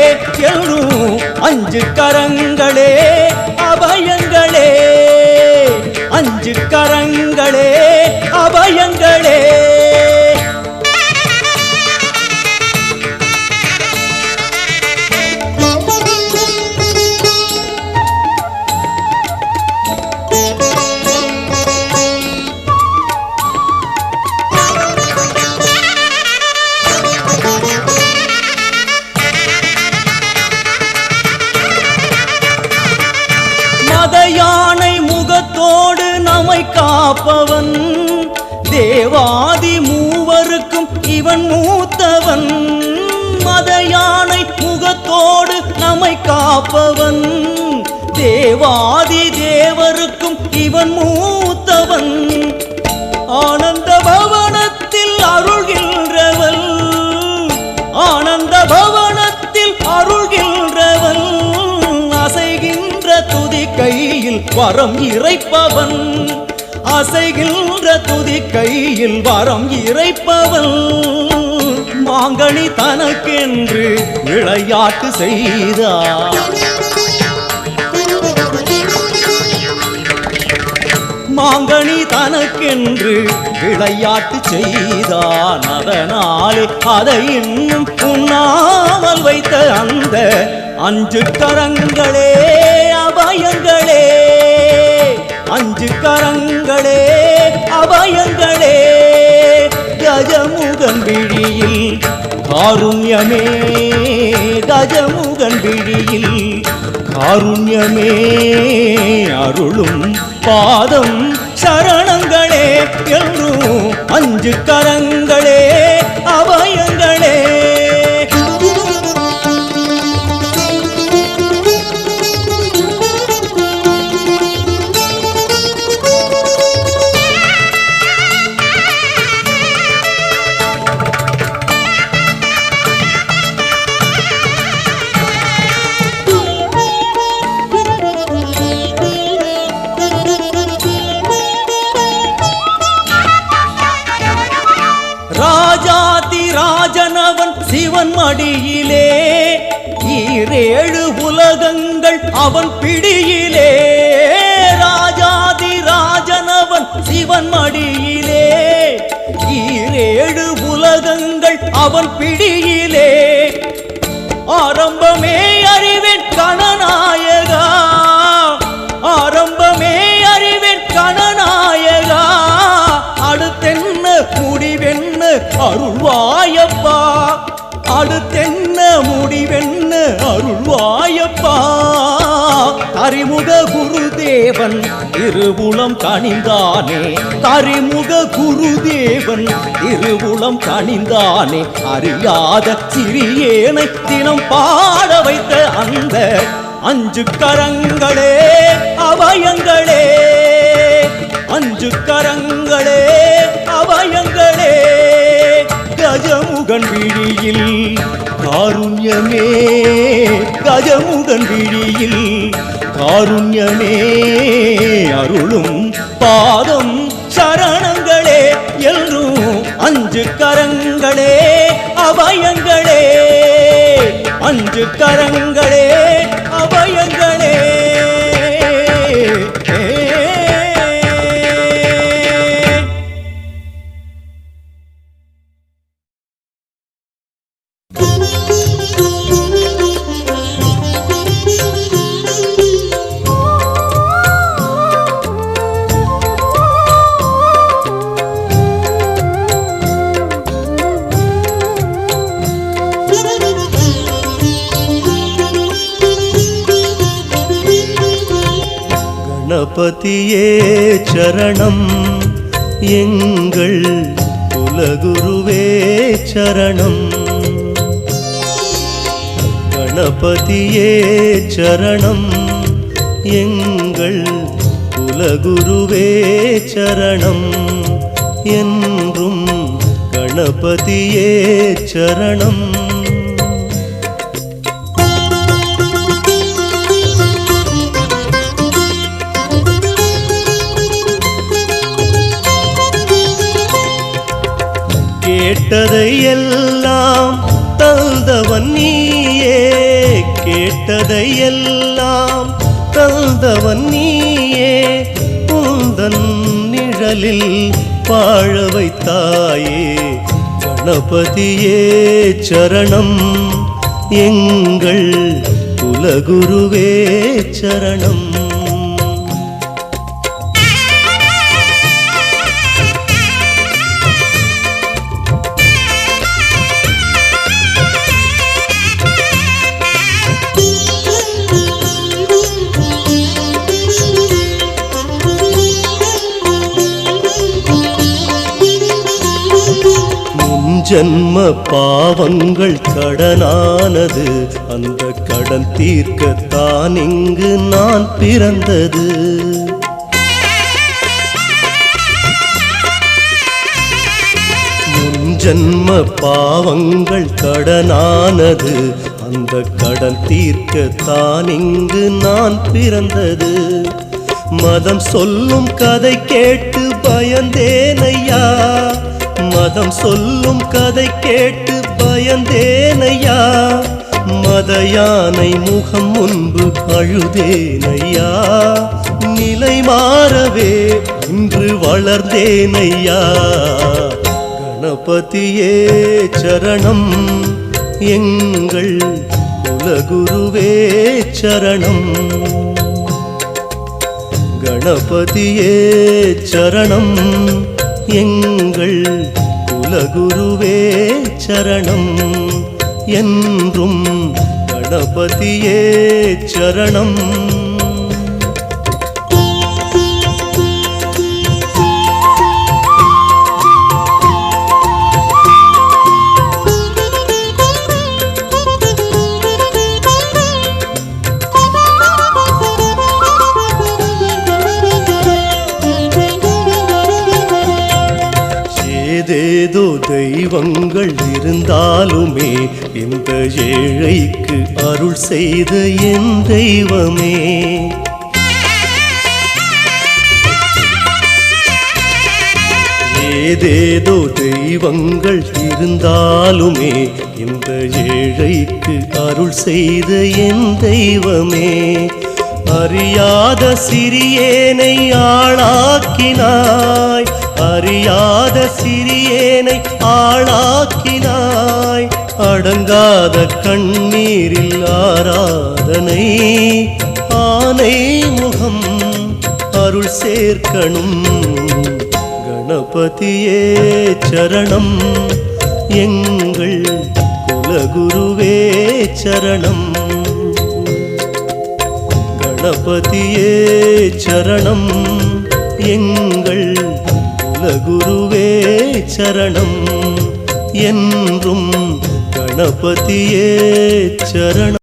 எழும் அஞ்சு கரங்களே அபயங்களே அஞ்சு கரங்களே அபயங்களே யானை முகத்தோடு நம்மை காப்பவன் தேவாதி மூவருக்கும் இவன் மூத்தவன் மத யானை முகத்தோடு நம்மை காப்பவன் தேவாதி தேவருக்கும் இவன் மூத்தவன் ஆனந்த பவனத்தில் அருள்கின்றவன் ஆனந்த பவனத்தில் அருள்கின்றவன் அசைகின்ற துதி கையில் வரம் இறைப்பவன் அசைகின்ற துதி கையில் வரம் இறைப்பவன் மாங்கனி தனக்கென்று விளையாட்டு செய்தார் மாங்கனி தனக்கென்று விளையாட்டு செய்தான் அதனாலே அதை இன்னும் உண்ணாமல் வைத்த அந்த அஞ்சு கரங்களே அபயங்களே அஞ்சு கரங்களே அபயங்களே கஜமுகன் விழியில் காருண்யமே கஜமுகன் விழியில் காருண்யமே அருளும் பாதம் சரணங்களே என்றும் அஞ்சு கரங்களே அபயங்களே ராஜனவன் சிவன் மடியிலே ஈரேழு உலகங்கள் அவன் பிடியிலே ராஜாதி ராஜனவன் சிவன் மடியிலே ஈரேழு உலகங்கள் அவன் பிடியிலே ஆரம்பமே அறிவேன் கணநாயகா ஆரம்பமே அறிவேன் கணநாயகா அடுத்தென்ன முடிவென்ன அருள்வாயப்பா அடுத்தென்ன முடிவென்ன அருள்வாயப்பா தரிமுக குருதேவன் திருவுளம் கனிந்தானே தரிமுக குருதேவன் திருவுளம் கனிந்தானே அறியாத சிறியேனை தினம் பாட வைத்த அந்த அஞ்சு கரங்களே அபயங்களே அஞ்சு கரங்களே அபயங்களே கஜமுகன் விழியில் காருண்யமே கஜமுகன் விழியில் காருண்யமே அருளும் பாதம் சரணங்களே என்றும் அஞ்சு கரங்களே அபயங்களே அஞ்சு கரங்களே அபயங்களே கணபதியே சரணம் எங்கள் குலகுருவே சரணம் கணபதியே சரணம் எங்கள் குலகுருவே சரணம் என்றும் கணபதியே சரணம். கேட்டதையெல்லாம் தந்தவன் நீயே, கேட்டதையெல்லாம் தந்தவன் நீயே, உந்தன் நிழலில் வாழ வைத்தாயே கணபதியே சரணம் எங்கள் குலகுருவே சரணம். ஜன்ம பாவங்கள் கடனானது, அந்த கடன் தீர்க்கத்தான் இங்கு நான் பிறந்தது. முன்ஜன்ம பாவங்கள் கடனானது, அந்த கடன் தீர்க்கத்தான் இங்கு நான் பிறந்தது. மதம் சொல்லும் கதை கேட்டு பயந்தேனையா, மதம் சொல்லும் கதை கேட்டு பயந்தேனையா, மத யானை முகம் முன்பு அழுதேனையா, நிலை மாறவே இன்று வளர்ந்தேனையா கணபதியே சரணம் எங்கள் குலகுருவே சரணம். கணபதியே சரணம் எங்கள் குலகுருவே சரணம் என்றும் கணபதியே சரணம். ஏதேதோ தெய்வங்கள் இருந்தாலுமே இந்த ஏழைக்கு அருள் செய்த என் தெய்வமே, ஏதேதோ தெய்வங்கள் இருந்தாலுமே இந்த ஏழைக்கு அருள் செய்த என் தெய்வமே, அறியாத சிறியேனை ஆளாக்கினாய், அறியாத சிறியேனை ஆளாக்கினாய், அடங்காத கண்ணீரில் ஆராதனை, ஆனை முகம் அருள் சேர்க்கணும் கணபதியே சரணம் எங்கள் குலகுருவே சரணம். கணபதியே சரணம் எங்கள் குலகுருவே சரணம் என்றும் கணபதியே சரணம்.